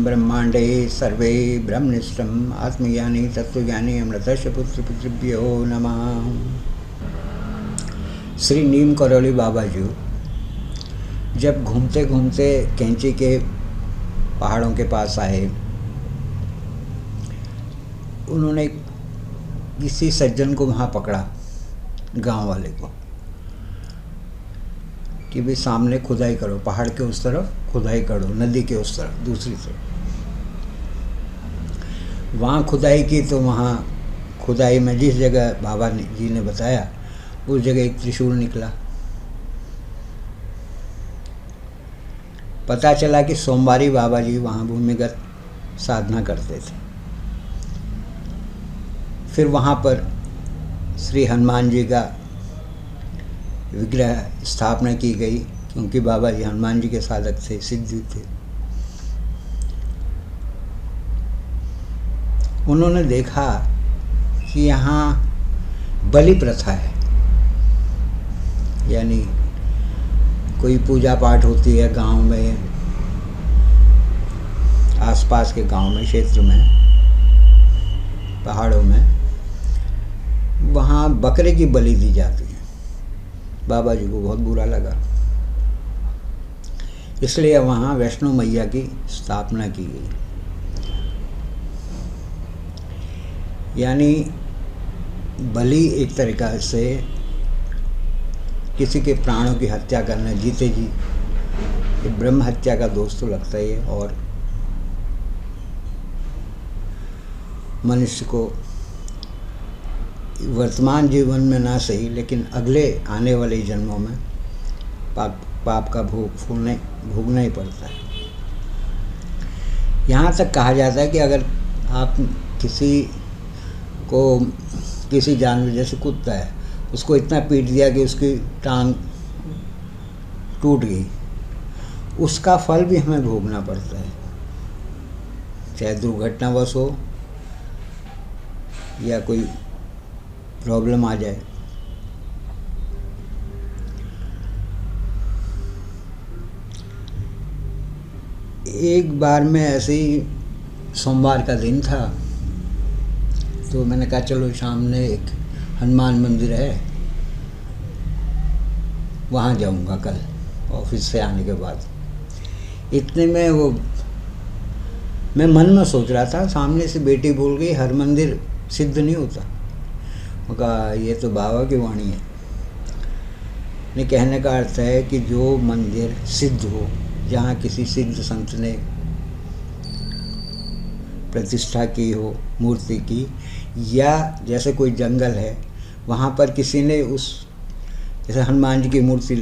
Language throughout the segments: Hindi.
ब्रह्मांडे सर्वे ब्रह्मनिष्ठम् आत्मज्ञानी तत्वज्ञानी अमृतस्य पुत्र पितृभ्यो नमः। श्री नीम करौली बाबा जी जब घूमते घूमते कैंची के पहाड़ों के पास आए, उन्होंने किसी सज्जन को वहाँ पकड़ा, गांव वाले को, कि भाई सामने खुदाई करो, पहाड़ के उस तरफ खुदाई करो, नदी के उस तरफ दूसरी तरफ। वहाँ खुदाई की तो वहाँ खुदाई में जिस जगह बाबा जी ने बताया उस जगह एक त्रिशूल निकला। पता चला कि सोमवारी बाबा जी वहाँ भूमिगत साधना करते थे। फिर वहाँ पर श्री हनुमान जी का विग्रह स्थापना की गई, क्योंकि बाबा जी हनुमान जी के साधक थे, सिद्धि थे। उन्होंने देखा कि यहाँ बलि प्रथा है, यानी कोई पूजा पाठ होती है गांव में, आसपास के गांव में, क्षेत्र में, पहाड़ों में, वहाँ बकरे की बलि दी जाती है। बाबा जी को बहुत बुरा लगा, इसलिए वहाँ वैष्णो मैया की स्थापना की गई। यानी बलि एक तरीका से किसी के प्राणों की हत्या करना, जीते जी, ये ब्रह्म हत्या का दोष तो लगता ही है। और मनुष्य को वर्तमान जीवन में ना सही, लेकिन अगले आने वाले जन्मों में पाप का भोगना ही पड़ता है। यहाँ तक कहा जाता है कि अगर आप किसी जानवर, जैसे कुत्ता है, उसको इतना पीट दिया कि उसकी टांग टूट गई, उसका फल भी हमें भोगना पड़ता है, चाहे दुर्घटनावश हो या कोई प्रॉब्लम आ जाए। एक बार में ऐसे ही सोमवार का दिन था, तो मैंने कहा चलो सामने एक हनुमान मंदिर है, वहाँ जाऊँगा कल ऑफिस से आने के बाद। इतने में वो मैं मन में सोच रहा था, सामने से बेटी बोल गई हर मंदिर सिद्ध नहीं होता। कहा ये तो बाबा की वाणी है। ने कहने का अर्थ है कि जो मंदिर सिद्ध हो, जहाँ किसी सिद्ध संत ने प्रतिष्ठा की हो मूर्ति की, या जैसे कोई जंगल है वहाँ पर किसी ने जैसे हनुमान जी की मूर्ति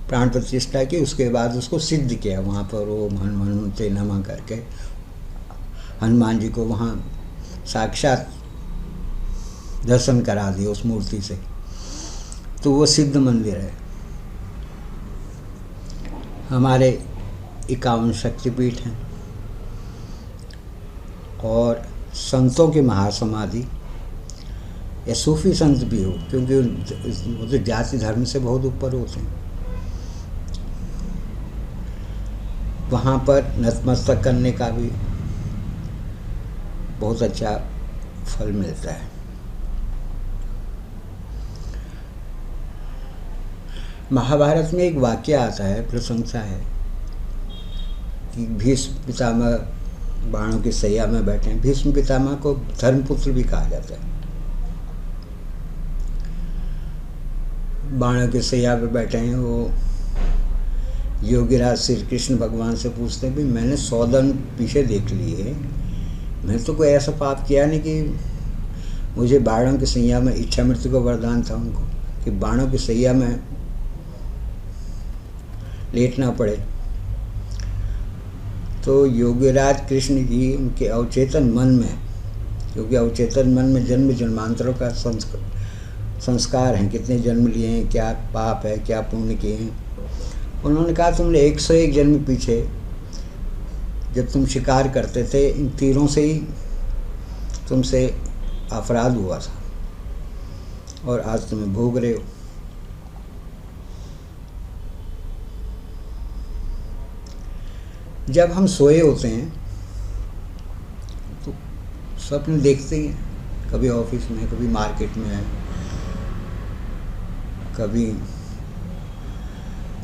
प्राण प्रतिष्ठा की, उसके बाद उसको सिद्ध किया, वहाँ पर ओम हनुमते नमः करके हनुमान जी को वहाँ साक्षात दर्शन करा दिए उस मूर्ति से, तो वो सिद्ध मंदिर है। हमारे 51 शक्तिपीठ हैं और संतों की महासमाधि, या सूफी संत भी हो, क्योंकि वो तो जाति धर्म से बहुत ऊपर होते हैं, वहाँ पर नतमस्तक करने का भी बहुत अच्छा फल मिलता है। महाभारत में एक वाक्य आता है, प्रशंसा है, कि भीष्म पितामह बाणों की सैया में बैठे हैं। भीष्म पितामह को धर्मपुत्र भी कहा जाता है। बाणों की सैया पे बैठे हैं वो। योगीराज श्री कृष्ण भगवान से पूछते हैं, भी मैंने 100 दिन पीछे देख लिए, मैं तो कोई ऐसा पाप किया नहीं कि मुझे बाणों की सैया में, इच्छा मृत्यु का वरदान था उनको कि बाणों की सैया में लेटना पड़े। तो योगीराज कृष्ण जी उनके अवचेतन मन में, क्योंकि अवचेतन मन में जन्म जन्मांतरों का संस्कार हैं, कितने जन्म लिए हैं, क्या पाप है, क्या पुण्य किए हैं, उन्होंने कहा तुमने 101 जन्म पीछे जब तुम शिकार करते थे, इन तीरों से ही तुमसे अपराध हुआ था और आज तुम्हें भोग रहे हो। जब हम सोए होते हैं स्वप्न देखते ही हैं, कभी ऑफिस में, कभी मार्केट में है, कभी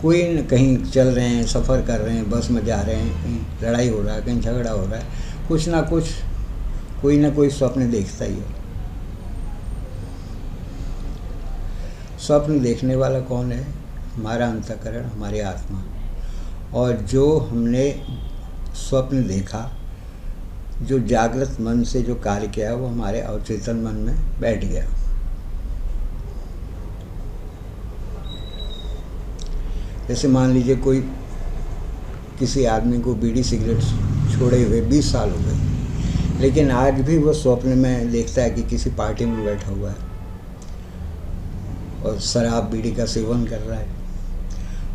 कोई न कहीं चल रहे हैं, सफ़र कर रहे हैं, बस में जा रहे हैं, कहीं लड़ाई हो रहा है, कहीं झगड़ा हो रहा है, कुछ ना कुछ कोई ना कोई स्वप्न देखता ही है। स्वप्न देखने वाला कौन है? हमारा अंतःकरण, हमारी आत्मा। और जो हमने स्वप्न देखा, जो जागृत मन से जो कार्य किया, वो हमारे अवचेतन मन में बैठ गया। जैसे मान लीजिए कोई किसी आदमी को बीड़ी सिगरेट छोड़े हुए 20 साल हो गए, लेकिन आज भी वो स्वप्न में देखता है कि किसी पार्टी में बैठा हुआ है और शराब बीड़ी का सेवन कर रहा है।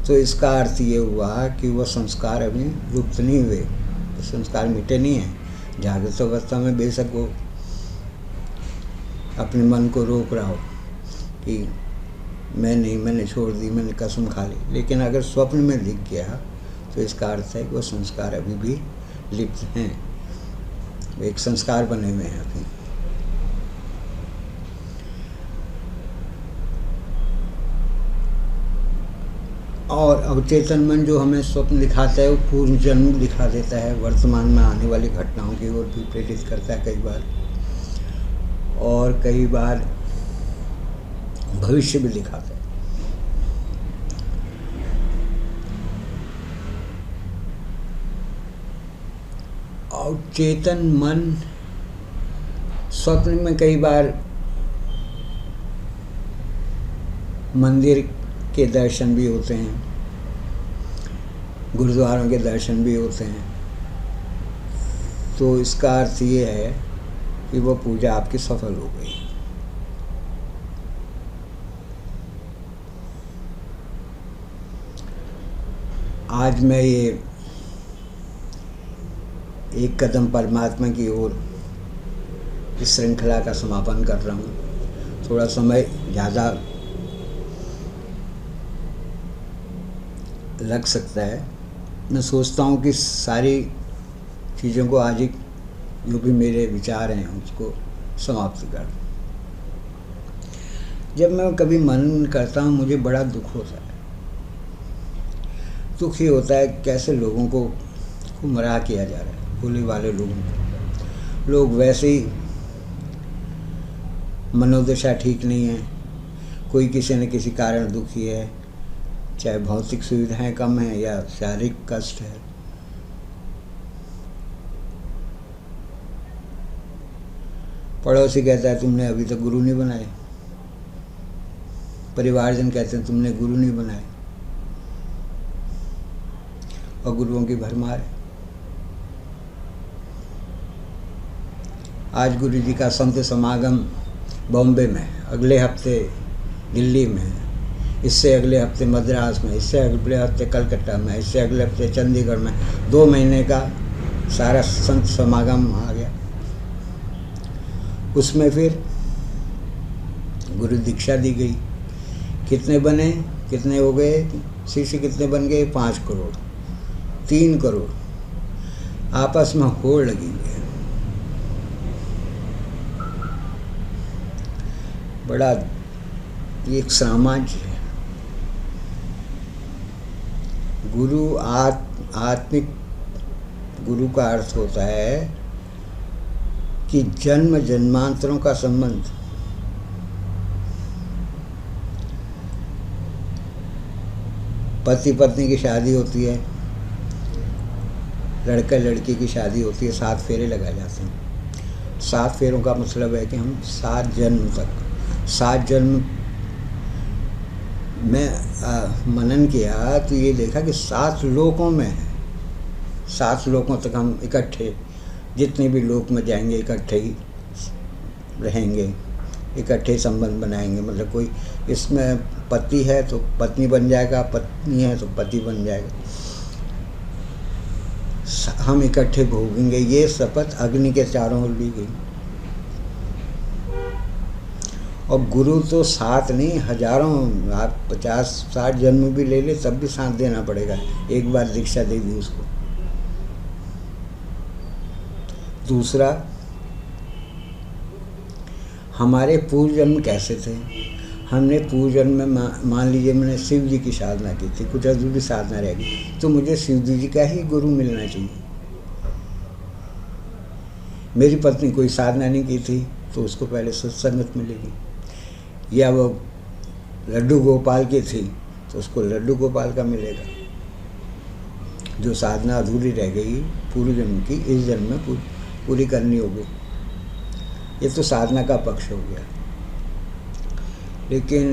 तो इसका अर्थ ये हुआ कि वह संस्कार अभी लुप्त नहीं हुए, संस्कार मिटे नहीं हैं। जागृत अवस्था में बेशक वो अपने मन को रोक रहा हो कि मैं नहीं, मैंने छोड़ दी, मैंने कसम खा ली, लेकिन अगर स्वप्न में दिख गया तो इसका अर्थ है कि वो संस्कार अभी भी लिप्त हैं, वो एक संस्कार बने हुए हैं अभी। और अवचेतन मन जो हमें स्वप्न दिखाता है, वो पूर्व जन्म दिखा देता है, वर्तमान में आने वाली घटनाओं की ओर भी प्रेरित करता है कई बार, और कई बार भविष्य भी दिखाता है। अवचेतन मन स्वप्न में कई बार मंदिर के दर्शन भी होते हैं, गुरुद्वारों के दर्शन भी होते हैं, तो इसका अर्थ ये है कि वो पूजा आपकी सफल हो गई। आज मैं ये एक कदम परमात्मा की ओर इस श्रृंखला का समापन कर रहा हूँ। थोड़ा समय ज़्यादा लग सकता है। मैं सोचता हूँ कि सारी चीज़ों को आज ही जो भी मेरे विचार हैं उसको समाप्त कर दूँ। जब मैं कभी मनन करता हूँ मुझे बड़ा दुख होता है। दुख ही होता है कैसे लोगों को गुमराह किया जा रहा है, भोले वाले लोगों को। लोग वैसे ही मनोदशा ठीक नहीं है, कोई किसी न किसी कारण दुखी है, चाहे भौतिक सुविधाएं कम हैं या शारीरिक कष्ट है। पड़ोसी कहता है तुमने अभी तक गुरु नहीं बनाए, परिवारजन कहते हैं तुमने गुरु नहीं बनाए, और गुरुओं की भरमार है। आज गुरु जी का संत समागम बॉम्बे में, अगले हफ्ते दिल्ली में, इससे अगले हफ्ते मद्रास में, इससे अगले हफ्ते कलकत्ता में, इससे अगले हफ्ते चंडीगढ़ में, 2 महीने का सारा संत समागम आ गया। उसमें फिर गुरु दीक्षा दी गई। कितने बने, कितने हो गए शिष्य, कितने बन गए? 5 करोड़, 3 करोड़। आपस में होड़ लगी हुई है। बड़ा एक सामान्य है। गुरु आत्मिक गुरु का अर्थ होता है कि जन्म जन्मांतरों का संबंध। पति पत्नी की शादी होती है, लड़का लड़की की शादी होती है, 7 फेरे लगाए जाते हैं। 7 फेरों का मतलब है कि हम 7 जन्म तक, 7 जन्म में मनन किया तो ये देखा कि 7 लोकों में है। 7 लोकों तक हम इकट्ठे, जितने भी लोक में जाएंगे इकट्ठे ही रहेंगे, इकट्ठे संबंध बनाएंगे। मतलब कोई इसमें पति है तो पत्नी बन जाएगा, पत्नी है तो पति बन जाएगा, हम इकट्ठे भोगेंगे। ये शपथ अग्नि के चारों ओर ली गई। और गुरु तो 7 नहीं, हजारों, आप 50-60 जन्म भी ले ले तब भी साथ देना पड़ेगा। एक बार दीक्षा दे दी उसको। दूसरा, हमारे पूर्व जन्म कैसे थे। हमने पूर्व जन्म में मान लीजिए मैंने शिव जी की साधना की थी, कुछ अधूरी साधना रह गई, तो मुझे शिव जी का ही गुरु मिलना चाहिए। मेरी पत्नी कोई साधना नहीं की थी तो उसको पहले सत्संगत मिलेगी, या वो लड्डू गोपाल की थी तो उसको लड्डू गोपाल का मिलेगा। जो साधना अधूरी रह गई पूर्व जन्म की, इस जन्म में पूरी करनी होगी। ये तो साधना का पक्ष हो गया। लेकिन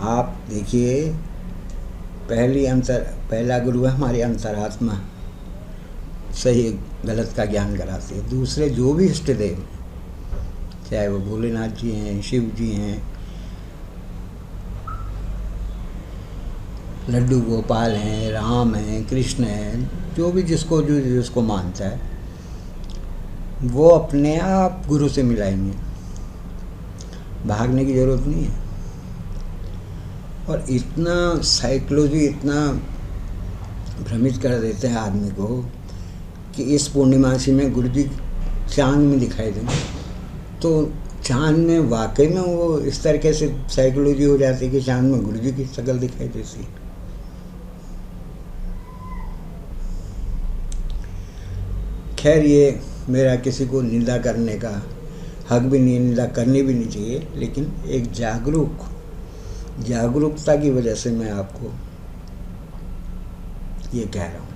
आप देखिए, पहला गुरु है हमारी अंतरात्मा, सही गलत का ज्ञान कराती है। दूसरे जो भी इष्ट देव, चाहे वो भोलेनाथ जी हैं, शिव जी हैं, लड्डू गोपाल हैं, राम हैं, कृष्ण हैं, जो भी जिसको मानता है वो अपने आप गुरु से मिलाएंगे, भागने की ज़रूरत नहीं है। और इतना साइकोलॉजी इतना भ्रमित कर देते हैं आदमी को कि इस पूर्णिमासी में गुरु जी चांद में दिखाई देंगे, तो चांद में वाकई में वो इस तरीके से साइकोलॉजी हो जाती है कि चांद में गुरु जी की शक्ल दिखाई देती है। खैर, ये मेरा किसी को निंदा करने का हक भी नहीं, निंदा करनी भी नहीं चाहिए, लेकिन एक जागरूकता की वजह से मैं आपको ये कह रहा हूँ।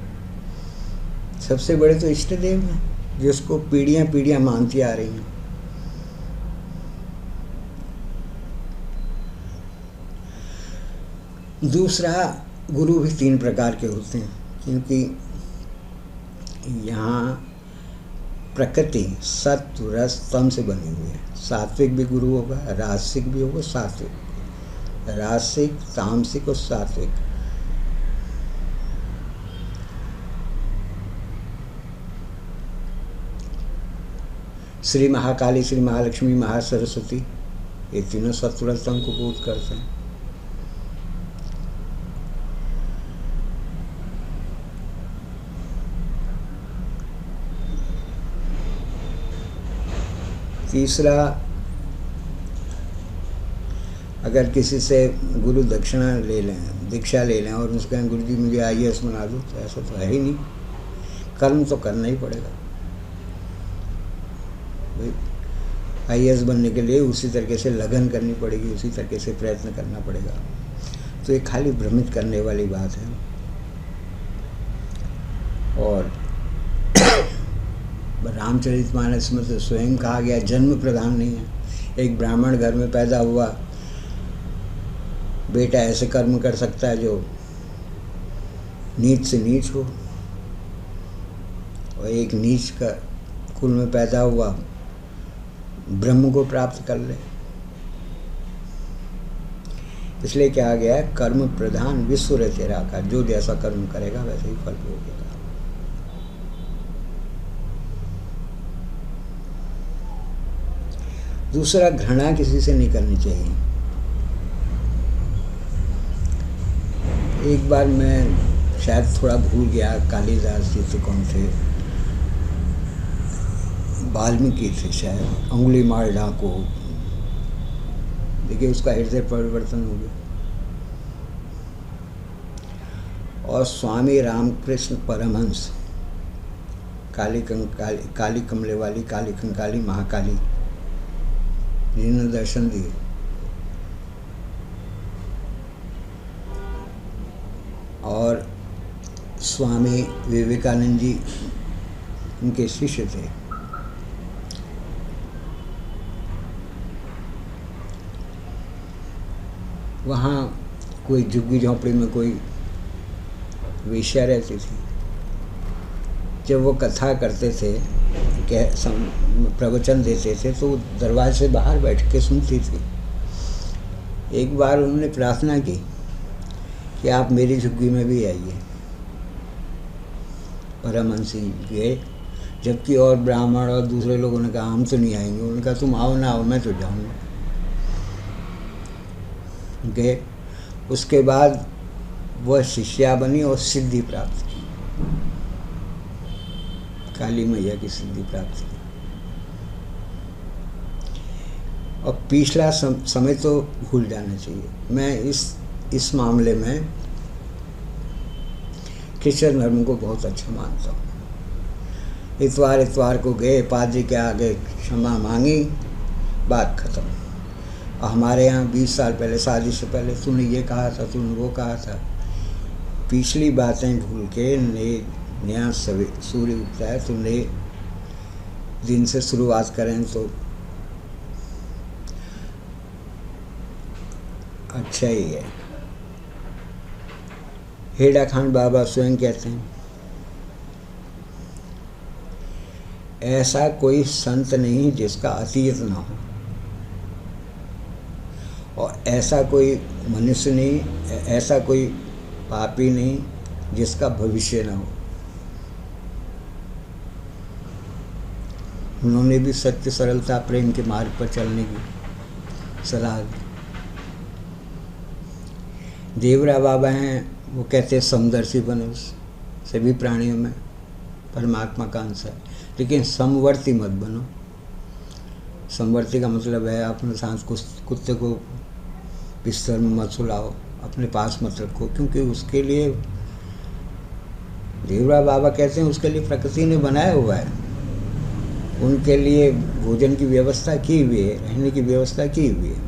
सबसे बड़े तो इष्ट देव हैं, जिसको पीढ़ियाँ मानती आ रही हैं। दूसरा, गुरु भी 3 प्रकार के होते हैं, क्योंकि यहाँ प्रकृति सत्व रस तम से बनी हुई है। सात्विक भी गुरु होगा, राजसिक भी होगा, सात्विक, राजसिक, तामसिक और सात्विक। श्री महाकाली, श्री महालक्ष्मी, महासरस्वती, ये तीनों सत्व रस तम को बोध करते हैं। तीसरा, अगर किसी से गुरु दक्षिणा ले लें, दीक्षा ले लें और उसके गुरु जी मुझे IAS बना दो, तो ऐसा तो है ही नहीं। कर्म तो करना ही पड़ेगा। IAS बनने के लिए उसी तरीके से लगन करनी पड़ेगी, उसी तरीके से प्रयत्न करना पड़ेगा। तो ये खाली भ्रमित करने वाली बात है। और रामचरितमानस में तो स्वयं कहा गया जन्म प्रधान नहीं है। एक ब्राह्मण घर में पैदा हुआ बेटा ऐसे कर्म कर सकता है जो नीच से नीच हो, और एक नीच का कुल में पैदा हुआ ब्रह्म को प्राप्त कर ले। इसलिए कहा गया है कर्म प्रधान विश्व रे तेरा का, जो जैसा कर्म करेगा वैसे ही फल भोगेगा। दूसरा, घृणा किसी से नहीं करनी चाहिए। एक बार मैं शायद थोड़ा भूल गया, कालिदास जी तो कौन थे, वाल्मीकि थे शायद, उंगली मार डाको, देखिए उसका हृदय परिवर्तन हो गया। और स्वामी रामकृष्ण परमहंस, काली कमले वाली, काली कंकाली महाकाली, जिन्होंने दर्शन दिए, और स्वामी विवेकानंद जी उनके शिष्य थे। वहाँ कोई झुग्गी झोंपड़ी में कोई वेश्या रहती थी। जब वो कथा करते थे, प्रवचन देते थे, तो दरवाजे से बाहर बैठ के सुनती थी। एक बार उन्होंने प्रार्थना की कि आप मेरी झुग्गी में भी आइए। परमहंस गए, जबकि और ब्राह्मण और दूसरे लोगों ने कहा हम तो नहीं आएंगे। उन्होंने कहा तुम आओ ना आओ, मैं तो जाऊँगा। गए। उसके बाद वह शिष्या बनी और सिद्धि प्राप्त की, काली मैया की सिद्धि प्राप्त की। और पिछला समय तो भूल जाना चाहिए। मैं इस मामले में क्रिश्चियन धर्म को बहुत अच्छा मानता हूँ। इतवार को गए, पादरी के आगे क्षमा मांगी, बात खत्म। और हमारे यहाँ 20 साल पहले, शादी से पहले तूने ये कहा था, तूने वो कहा था, पिछली बातें भूल के नया सूर्य उगता है, तो नए दिन से शुरुआत करें तो अच्छा ही है। हेडा खान बाबा स्वयं कहते हैं, ऐसा कोई संत नहीं जिसका अतीत ना हो, और ऐसा कोई मनुष्य नहीं, ऐसा कोई पापी नहीं जिसका भविष्य ना हो। उन्होंने भी सत्य, सरलता, प्रेम के मार्ग पर चलने की सलाह दी। देवरा बाबा हैं, वो कहते हैं समदर्शी बनो, सभी प्राणियों में परमात्मा का अंश है, लेकिन समवर्ती मत बनो। समवर्ती का मतलब है अपने साथ कुत्ते को बिस्तर में मत सुलाओ, अपने पास मत रखो, क्योंकि उसके लिए देवरा बाबा कहते हैं उसके लिए प्रकृति ने बनाया हुआ है, उनके लिए भोजन की व्यवस्था की हुई है, रहने की व्यवस्था की हुई है।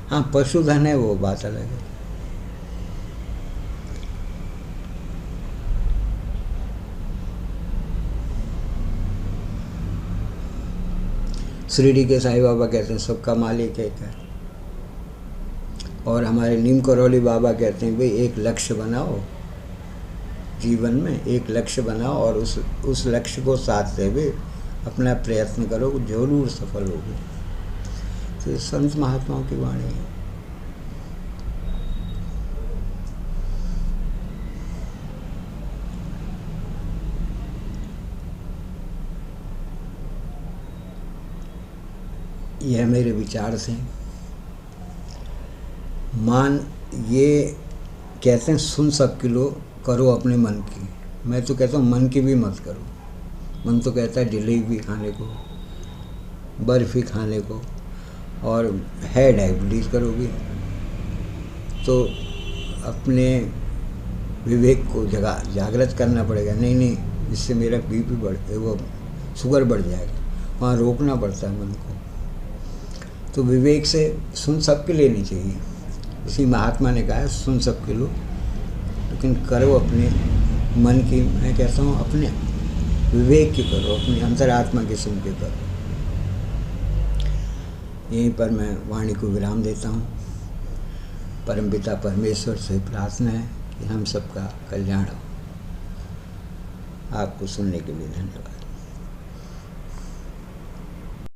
हाँ, पशुधन है, वो बात अलग है। शिरडी के साईं बाबा कहते हैं सबका मालिक एक है, और हमारे नीम करौली बाबा कहते हैं भाई एक लक्ष्य बनाओ, जीवन में एक लक्ष्य बनाओ, और उस लक्ष्य को साथ हुए अपना प्रयत्न करो, जरूर सफल होगे। तो संत महात्माओं की वाणी है। यह मेरे विचार से। ये कहते हैं सुन सबकी लो, करो अपने मन की। मैं तो कहता हूँ मन की भी मत करो। मन तो कहता है जलेबी खाने को, बर्फ़ी खाने को, और है डायबिटीज़ करोगे तो अपने विवेक को जागृत करना पड़ेगा। नहीं, इससे मेरा बीपी वो शुगर बढ़ जाएगा, वहाँ रोकना पड़ता है मन को। तो विवेक से सुन सबके लेनी चाहिए। इसी महात्मा ने कहा है सुन सबके लो, लेकिन करो अपने मन की। मैं कहता हूँ अपने विवेक की करो, अपनी अंतरात्मा की सुन के करो। यहीं पर मैं वाणी को विराम देता हूँ। परमपिता परमेश्वर से प्रार्थना है कि हम सबका कल्याण हो। आपको सुनने के लिए धन्यवाद।